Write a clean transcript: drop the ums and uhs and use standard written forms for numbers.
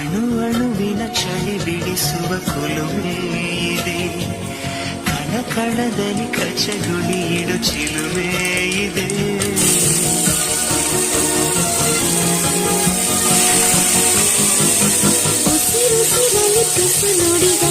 ಅಣು ಅಣುವಿನ ಚಳಿ ಬಿಡಿಸುವ ಕುಲುಮೆ ಇದೆ, ಕಣ ಕಣದಲ್ಲಿ ಕಚಗುಳಿ ಇಡು ಚಿಲುಮೆ ಇದೆ. ಉಸಿರುಸಿರಲ್ಲಿ ತುಸು ನುಡಿಗಳ